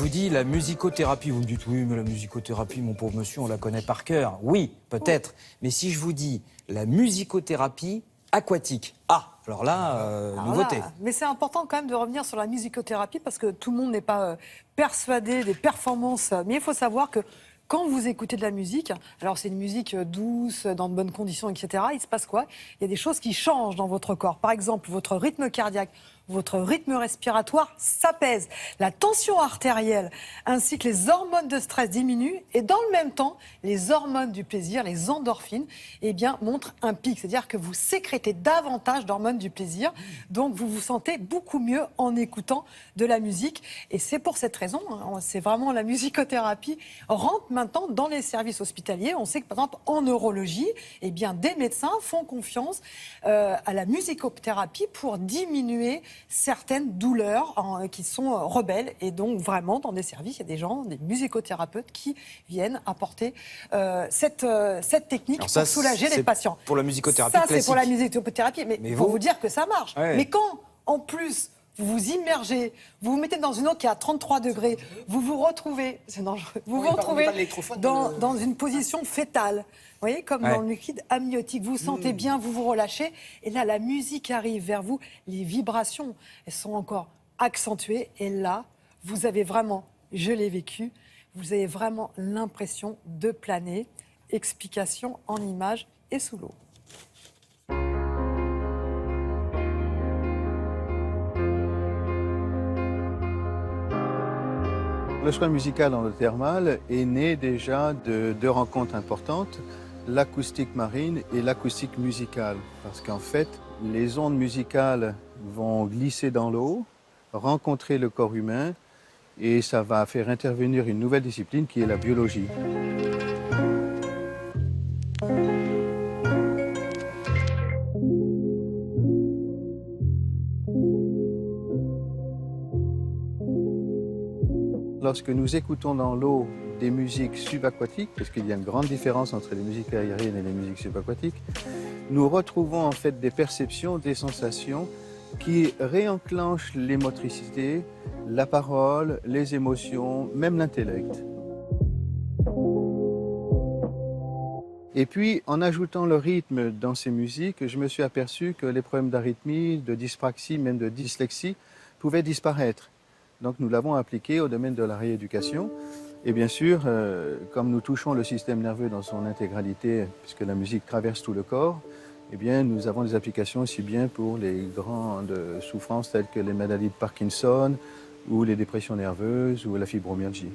vous dis la musicothérapie, vous me dites oui, mais la musicothérapie, mon pauvre monsieur, on la connaît par cœur. Oui, peut-être. Mais si je vous dis la musicothérapie aquatique, alors là, nouveauté. Mais c'est important quand même de revenir sur la musicothérapie parce que tout le monde n'est pas persuadé des performances. Mais il faut savoir que quand vous écoutez de la musique, alors c'est une musique douce, dans de bonnes conditions, etc., il se passe quoi? Il y a des choses qui changent dans votre corps. Par exemple, votre rythme cardiaque, votre rythme respiratoire s'apaise. La tension artérielle ainsi que les hormones de stress diminuent et dans le même temps, les hormones du plaisir, les endorphines, montrent un pic. C'est-à-dire que vous sécrétez davantage d'hormones du plaisir. Donc vous vous sentez beaucoup mieux en écoutant de la musique. Et c'est pour cette raison, c'est vraiment la musicothérapie rentre maintenant dans les services hospitaliers. On sait que par exemple en neurologie, des médecins font confiance à la musicothérapie pour diminuer certaines douleurs qui sont rebelles. Et donc, vraiment, dans des services, il y a des gens, des musicothérapeutes qui viennent apporter cette technique pour soulager les patients. Pour la musicothérapie ça, classique. c'est pour la musicothérapie. Mais il faut vous dire que ça marche. Ouais. Mais quand, en plus, vous vous immergez, vous vous mettez dans une eau qui est à 33 degrés, vous vous retrouvez, c'est dangereux, vous vous retrouvez dans une position fétale. Vous voyez, comme dans le liquide amniotique, vous vous sentez bien, vous vous relâchez, et là, la musique arrive vers vous, les vibrations, elles sont encore accentuées, et là, vous avez vraiment, je l'ai vécu, vous avez vraiment l'impression de planer. Explication en images et sous l'eau. Le soin musical en eau thermale est né déjà de deux rencontres importantes, l'acoustique marine et l'acoustique musicale. Parce qu'en fait, les ondes musicales vont glisser dans l'eau, rencontrer le corps humain, et ça va faire intervenir une nouvelle discipline qui est la biologie. Lorsque nous écoutons dans l'eau des musiques subaquatiques, parce qu'il y a une grande différence entre les musiques aériennes et les musiques subaquatiques, nous retrouvons en fait des perceptions, des sensations qui réenclenchent les motricités, la parole, les émotions, même l'intellect. Et puis, en ajoutant le rythme dans ces musiques, je me suis aperçu que les problèmes d'arythmie, de dyspraxie, même de dyslexie pouvaient disparaître. Donc nous l'avons appliqué au domaine de la rééducation. Et bien sûr, comme nous touchons le système nerveux dans son intégralité, puisque la musique traverse tout le corps, nous avons des applications aussi bien pour les grandes souffrances telles que les maladies de Parkinson, ou les dépressions nerveuses, ou la fibromyalgie.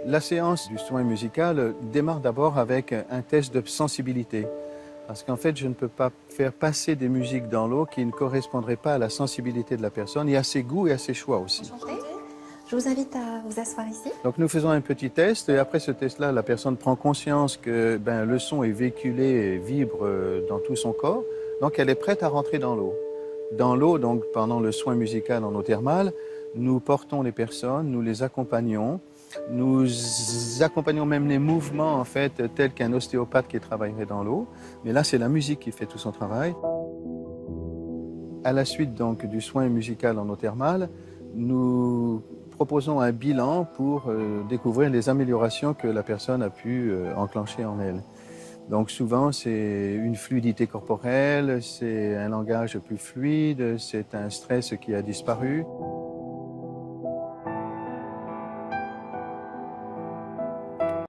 La séance du soin musical démarre d'abord avec un test de sensibilité. Parce qu'en fait, je ne peux pas faire passer des musiques dans l'eau qui ne correspondraient pas à la sensibilité de la personne et à ses goûts et à ses choix aussi. Enchantée. Je vous invite à vous asseoir ici. Donc nous faisons un petit test et après ce test-là, la personne prend conscience que le son est véhiculé et vibre dans tout son corps. Donc elle est prête à rentrer dans l'eau. Dans l'eau, donc pendant le soin musical en eau thermale, nous portons les personnes, nous les accompagnons. Nous accompagnons même les mouvements, en fait, tels qu'un ostéopathe qui travaillerait dans l'eau. Mais là, c'est la musique qui fait tout son travail. À la suite donc du soin musical en eau thermale, nous proposons un bilan pour découvrir les améliorations que la personne a pu enclencher en elle. Donc souvent, c'est une fluidité corporelle, c'est un langage plus fluide, c'est un stress qui a disparu.